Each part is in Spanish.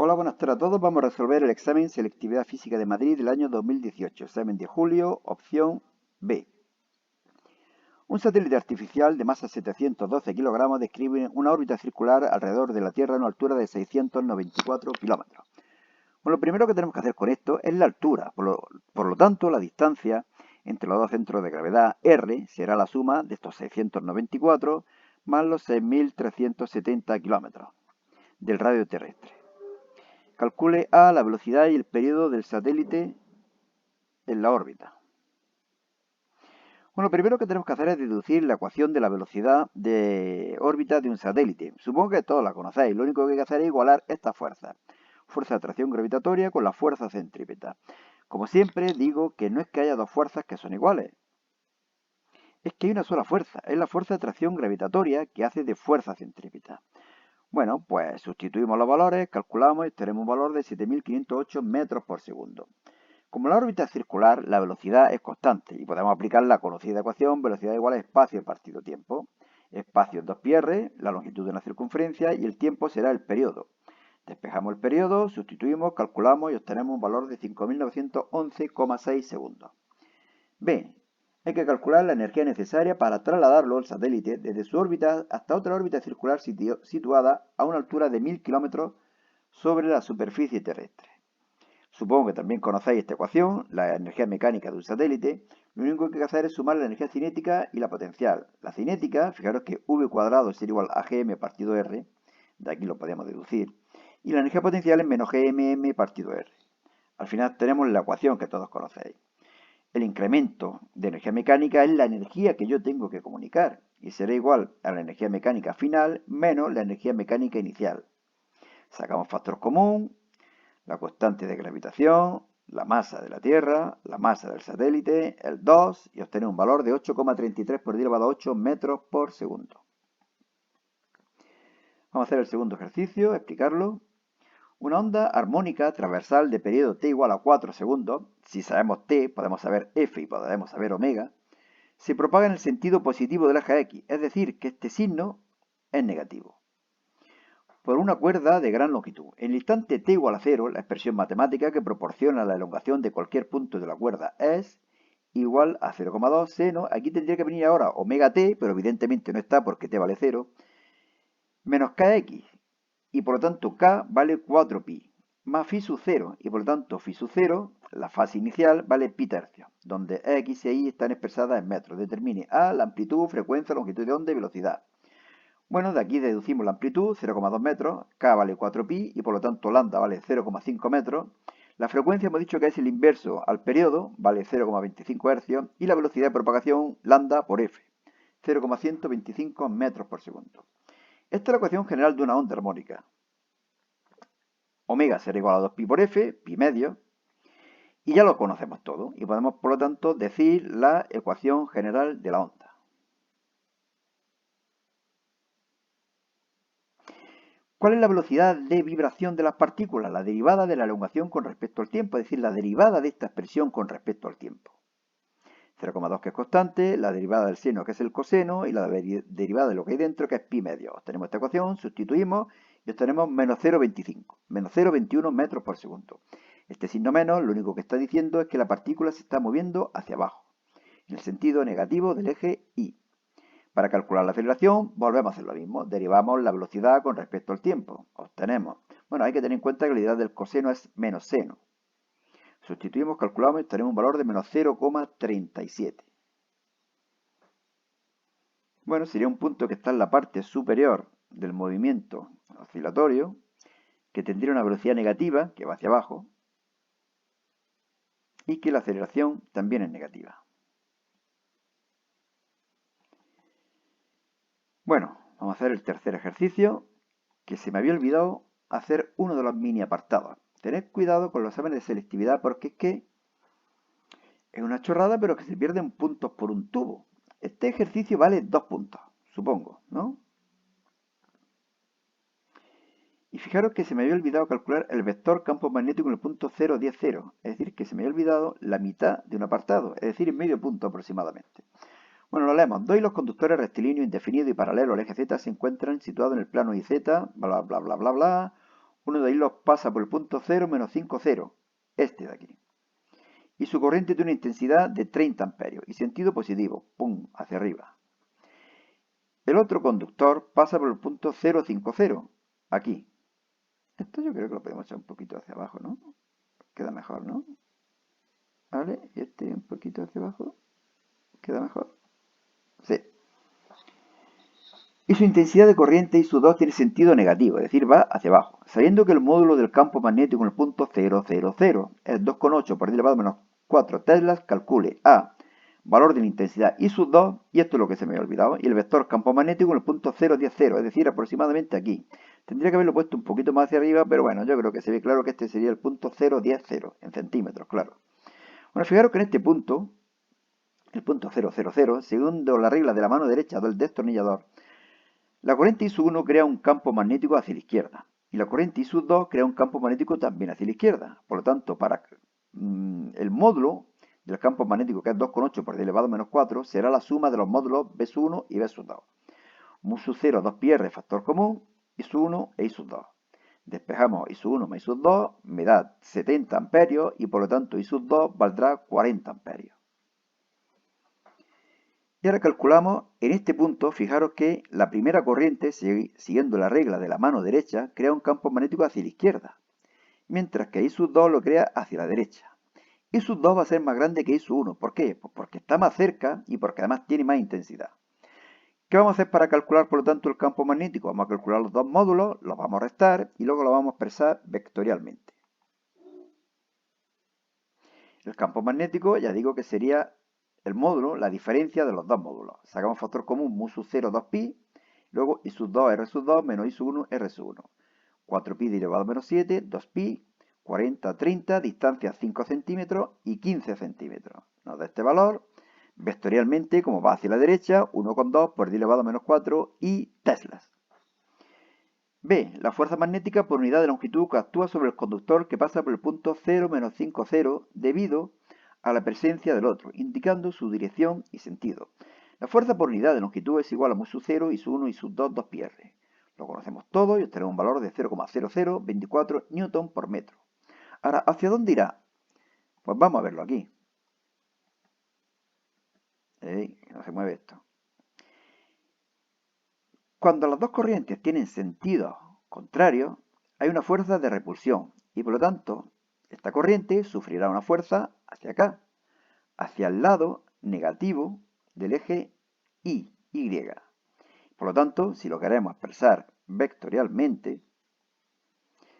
Hola, buenas tardes a todos. Vamos a resolver el examen Selectividad Física de Madrid del año 2018. Examen de julio, opción B. Un satélite artificial de masa 712 kilogramos describe una órbita circular alrededor de la Tierra a una altura de 694 kilómetros. Bueno, lo primero que tenemos que hacer con esto es la altura. Por lo tanto, la distancia entre los dos centros de gravedad, R, será la suma de estos 694 más los 6.370 kilómetros del radio terrestre. Calcule A, la velocidad y el periodo del satélite en la órbita. Bueno, lo primero que tenemos que hacer es deducir la ecuación de la velocidad de órbita de un satélite. Supongo que todos la conocéis. Lo único que hay que hacer es igualar estas fuerzas. Fuerza de atracción gravitatoria con la fuerza centrípeta. Como siempre, digo que no es que haya dos fuerzas que son iguales. Es que hay una sola fuerza. Es la fuerza de atracción gravitatoria que hace de fuerza centrípeta. Bueno, pues sustituimos los valores, calculamos y tenemos un valor de 7.508 metros por segundo. Como la órbita es circular, la velocidad es constante y podemos aplicar la conocida ecuación velocidad igual a espacio partido tiempo. Espacio es 2πr, la longitud de una circunferencia y el tiempo será el periodo. Despejamos el periodo, sustituimos, calculamos y obtenemos un valor de 5.911,6 segundos. B. Hay que calcular la energía necesaria para trasladarlo al satélite desde su órbita hasta otra órbita circular situada a una altura de 1.000 kilómetros sobre la superficie terrestre. Supongo que también conocéis esta ecuación, la energía mecánica de un satélite. Lo único que hay que hacer es sumar la energía cinética y la potencial. La cinética, fijaros que v cuadrado sería igual a gm partido r, de aquí lo podemos deducir, y la energía potencial es menos gmm partido r. Al final tenemos la ecuación que todos conocéis. El incremento de energía mecánica es la energía que yo tengo que comunicar y será igual a la energía mecánica final menos la energía mecánica inicial. Sacamos factor común, la constante de gravitación, la masa de la Tierra, la masa del satélite, el 2 y obtenemos un valor de 8,33 por 10 elevado a 8 metros por segundo. Vamos a hacer el segundo ejercicio, explicarlo. Una onda armónica transversal de periodo t igual a 4 segundos, si sabemos t, podemos saber f y podemos saber omega, se propaga en el sentido positivo del eje x, es decir, que este signo es negativo, por una cuerda de gran longitud. En el instante t igual a 0, la expresión matemática que proporciona la elongación de cualquier punto de la cuerda es igual a 0,2 seno, aquí tendría que venir ahora omega t, pero evidentemente no está porque t vale 0, menos kx, y por lo tanto k vale 4pi, más phi sub 0, y por lo tanto phi sub 0, la fase inicial, vale pi tercios, donde x y y están expresadas en metros. Determine a la amplitud, frecuencia, longitud de onda y velocidad. Bueno, de aquí deducimos la amplitud, 0,2 metros, k vale 4pi y por lo tanto lambda vale 0,5 metros. La frecuencia hemos dicho que es el inverso al periodo, vale 0,25 hercios, y la velocidad de propagación lambda por f, 0,125 metros por segundo. Esta es la ecuación general de una onda armónica. Omega será igual a 2pi por f, pi medio, y ya lo conocemos todo, y podemos por lo tanto decir la ecuación general de la onda. ¿Cuál es la velocidad de vibración de las partículas? La derivada de la elongación con respecto al tiempo, es decir, la derivada de esta expresión con respecto al tiempo. 0,2 que es constante, la derivada del seno que es el coseno y la derivada de lo que hay dentro que es pi medio. Obtenemos esta ecuación, sustituimos y obtenemos menos 0,25, menos 0,21 metros por segundo. Este signo menos lo único que está diciendo es que la partícula se está moviendo hacia abajo, en el sentido negativo del eje Y. Para calcular la aceleración, volvemos a hacer lo mismo. Derivamos la velocidad con respecto al tiempo. Obtenemos. Bueno, hay que tener en cuenta que la unidad del coseno es menos seno. Sustituimos, calculamos y tenemos un valor de menos 0,37. Bueno, sería un punto que está en la parte superior del movimiento oscilatorio, que tendría una velocidad negativa, que va hacia abajo, y que la aceleración también es negativa. Bueno, vamos a hacer el tercer ejercicio, que se me había olvidado hacer uno de los mini apartados. Tened cuidado con los exámenes de selectividad porque es que es una chorrada, pero que se pierden puntos por un tubo. Este ejercicio vale 2 puntos, supongo, ¿no? Y fijaros que se me había olvidado calcular el vector campo magnético en el punto 0, 10, 0. Es decir, que se me había olvidado la mitad de un apartado, es decir, medio punto aproximadamente. Bueno, lo leemos. Dos hilos conductores rectilíneos indefinidos y paralelos al eje Z se encuentran situados en el plano YZ, bla, bla, bla, bla, bla. uno de hilos pasa por el punto 0 menos 5, 0, este de aquí. Y su corriente tiene una intensidad de 30 amperios y sentido positivo, pum, hacia arriba. El otro conductor pasa por el punto 050, aquí. Esto yo creo que lo podemos echar un poquito hacia abajo, ¿no? Queda mejor, ¿no? ¿Vale? Y este un poquito hacia abajo. ¿Queda mejor? Sí. Y su intensidad de corriente I2 tiene sentido negativo, es decir, va hacia abajo. Sabiendo que el módulo del campo magnético en el punto 000 es 2,8 por 10 elevado a menos 4 teslas, calcule A, valor de la intensidad I2, y esto es lo que se me había olvidado, y el vector campo magnético en el punto 010, es decir, aproximadamente aquí. Tendría que haberlo puesto un poquito más hacia arriba, pero bueno, yo creo que se ve claro que este sería el punto 010, en centímetros, claro. Bueno, fijaros que en este punto, el punto 000, segundo la regla de la mano derecha del destornillador, la corriente I1 crea un campo magnético hacia la izquierda y la corriente I2 crea un campo magnético también hacia la izquierda. Por lo tanto, para el módulo del campo magnético, que es 2,8 por 10 elevado a menos 4, será la suma de los módulos B1 y B2. Mu sub 0, 2πr, factor común, I1 e I2. Despejamos I1 más I2, me da 70 amperios y por lo tanto I2 valdrá 40 amperios. Y ahora calculamos, en este punto, fijaros que la primera corriente, siguiendo la regla de la mano derecha, crea un campo magnético hacia la izquierda, mientras que I2 lo crea hacia la derecha. I2 va a ser más grande que I1. ¿Por qué? Pues porque está más cerca y porque además tiene más intensidad. ¿Qué vamos a hacer para calcular, por lo tanto, el campo magnético? Vamos a calcular los dos módulos, los vamos a restar y luego los vamos a expresar vectorialmente. El campo magnético, ya digo que sería el módulo, la diferencia de los dos módulos. Sacamos factor común, mu sub 0, 2pi, luego I sub 2, R sub 2, menos I sub 1, R sub 1. 4pi elevado a menos 7, 2pi, 40, 30, distancia 5 centímetros y 15 centímetros. Nos da este valor, vectorialmente, como va hacia la derecha, 1,2 por 10 elevado a menos 4 y teslas. B. La fuerza magnética por unidad de longitud que actúa sobre el conductor que pasa por el punto 0 menos 5, 0 debido a la presencia del otro, indicando su dirección y sentido. La fuerza por unidad de longitud es igual a mu sub 0, I sub 1, I sub 2, 2πr. Lo conocemos todo y obtenemos un valor de 0,0024 newton por metro. Ahora, ¿hacia dónde irá? Pues vamos a verlo aquí. No se mueve esto. Cuando las dos corrientes tienen sentidos contrarios, hay una fuerza de repulsión y por lo tanto esta corriente sufrirá una fuerza hacia acá, hacia el lado negativo del eje Y. Por lo tanto, si lo queremos expresar vectorialmente,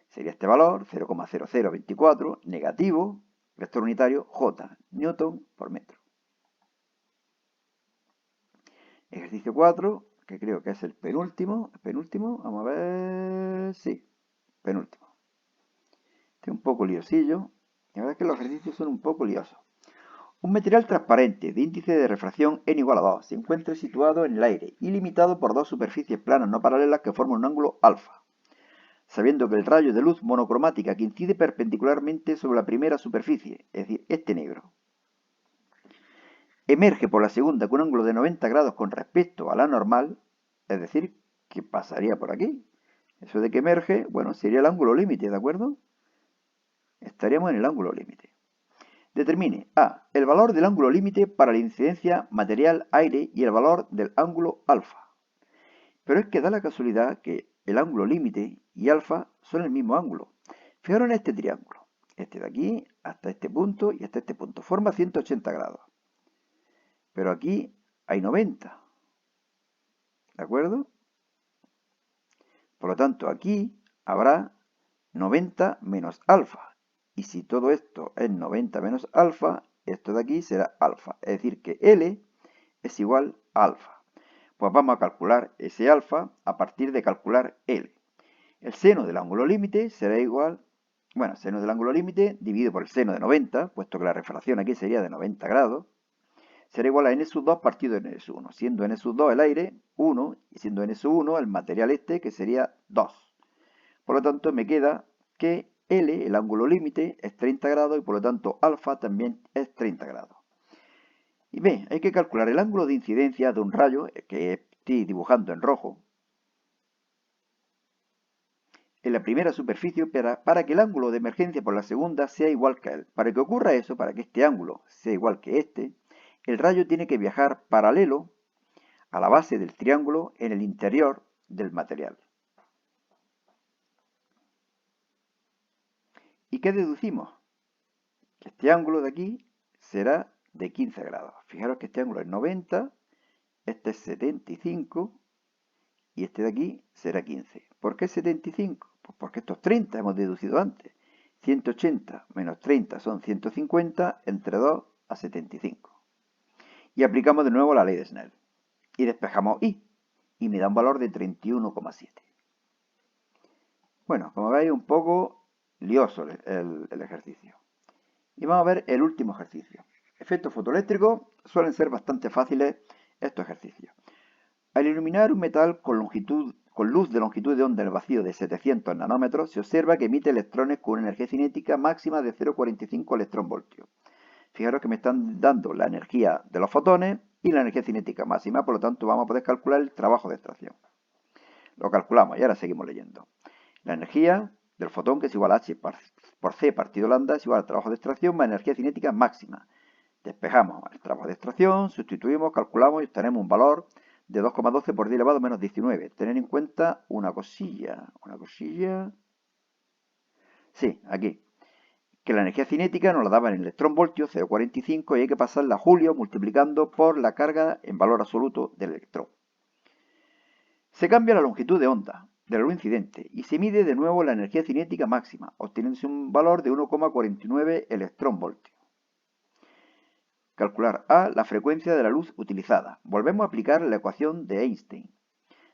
sería este valor, 0,0024, negativo, vector unitario, J, newton por metro. Ejercicio 4, que creo que es el penúltimo, vamos a ver, sí, penúltimo. Este es un poco liosillo, la verdad es que los ejercicios son un poco liosos. Un material transparente de índice de refracción n igual a 2 se encuentra situado en el aire y limitado por dos superficies planas no paralelas que forman un ángulo alfa. Sabiendo que el rayo de luz monocromática que incide perpendicularmente sobre la primera superficie, es decir, este negro, emerge por la segunda con un ángulo de 90 grados con respecto a la normal, es decir, que pasaría por aquí. Eso de que emerge, bueno, sería el ángulo límite, ¿de acuerdo? Estaríamos en el ángulo límite. Determine A. El valor del ángulo límite para la incidencia material-aire y el valor del ángulo alfa. Pero es que da la casualidad que el ángulo límite y alfa son el mismo ángulo. Fijaros en este triángulo. Este de aquí hasta este punto y hasta este punto. Forma 180 grados. Pero aquí hay 90. ¿De acuerdo? Por lo tanto, aquí habrá 90 menos alfa. Y si todo esto es 90 menos alfa, esto de aquí será alfa. Es decir, que L es igual a alfa. Pues vamos a calcular ese alfa a partir de calcular L. El seno del ángulo límite será igual, bueno, seno del ángulo límite dividido por el seno de 90, puesto que la refracción aquí sería de 90 grados, será igual a n sub 2 partido de n sub 1, siendo n sub 2 el aire, 1, y siendo n sub 1 el material este, que sería 2. Por lo tanto, me queda que L, el ángulo límite, es 30 grados y por lo tanto alfa también es 30 grados. Y B, hay que calcular el ángulo de incidencia de un rayo, que estoy dibujando en rojo. en la primera superficie para que el ángulo de emergencia por la segunda sea igual que él. Para que ocurra eso, para que este ángulo sea igual que este, el rayo tiene que viajar paralelo a la base del triángulo en el interior del material. ¿Y qué deducimos? Que este ángulo de aquí será de 15 grados. Fijaros que este ángulo es 90, este es 75 y este de aquí será 15. ¿Por qué 75? Pues porque estos 30 hemos deducido antes. 180 menos 30 son 150, entre 2 a 75. Y aplicamos de nuevo la ley de Snell. Y despejamos I. Y me da un valor de 31,7. Bueno, como veis, un poco lioso el ejercicio. Y vamos a ver el último ejercicio. Efectos fotoeléctricos suelen ser bastante fáciles estos ejercicios. Al iluminar un metal con luz de longitud de onda en el vacío de 700 nanómetros, se observa que emite electrones con una energía cinética máxima de 0,45 electronvoltios. Fijaros que me están dando la energía de los fotones y la energía cinética máxima, por lo tanto vamos a poder calcular el trabajo de extracción. Lo calculamos y ahora seguimos leyendo. La energía del fotón, que es igual a h por c partido lambda, es igual al trabajo de extracción más energía cinética máxima. Despejamos el trabajo de extracción, sustituimos, calculamos y obtenemos un valor de 2,12 por 10 elevado a menos 19. Tener en cuenta una cosilla. Sí, aquí. Que la energía cinética nos la daba en electronvoltios, 0,45, y hay que pasarla a julio multiplicando por la carga en valor absoluto del electrón. Se cambia la longitud de onda de la luz incidente y se mide de nuevo la energía cinética máxima, obteniéndose un valor de 1,49 electronvoltios. Calcular A, la frecuencia de la luz utilizada. Volvemos a aplicar la ecuación de Einstein.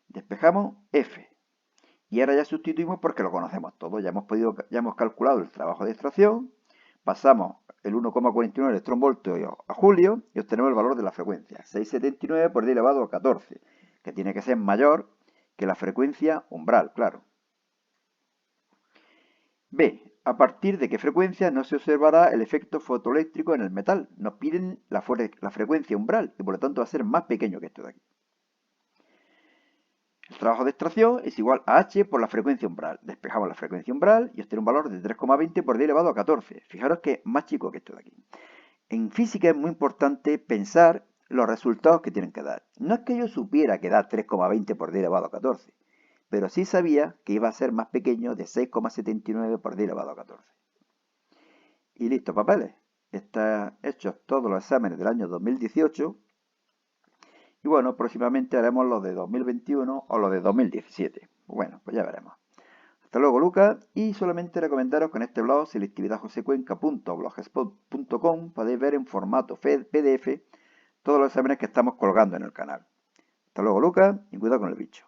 Despejamos F. Y ahora ya sustituimos porque lo conocemos todo. Ya hemos calculado el trabajo de extracción. Pasamos el 1,49 electronvoltios a julio y obtenemos el valor de la frecuencia. 6,79 por 10 elevado a 14, que tiene que ser mayor que la frecuencia umbral, claro. B. ¿A partir de qué frecuencia no se observará el efecto fotoeléctrico en el metal? Nos piden la frecuencia umbral y por lo tanto va a ser más pequeño que esto de aquí. El trabajo de extracción es igual a h por la frecuencia umbral. Despejamos la frecuencia umbral y obtenemos un valor de 3,20 por 10 elevado a 14. Fijaros que es más chico que esto de aquí. En física es muy importante pensar los resultados que tienen que dar. No es que yo supiera que da 3,20 por 10 elevado a 14, pero sí sabía que iba a ser más pequeño de 6,79 por 10 elevado a 14. Y listo, papeles. Están hechos todos los exámenes del año 2018. Y bueno, próximamente haremos los de 2021 o los de 2017. Bueno, pues ya veremos. Hasta luego, Lucas. Y solamente recomendaros que en este blog, selectividadjosecuenca.blogspot.com, podéis ver en formato PDF todos los exámenes que estamos colgando en el canal. Hasta luego, Lucas, y cuidado con el bicho.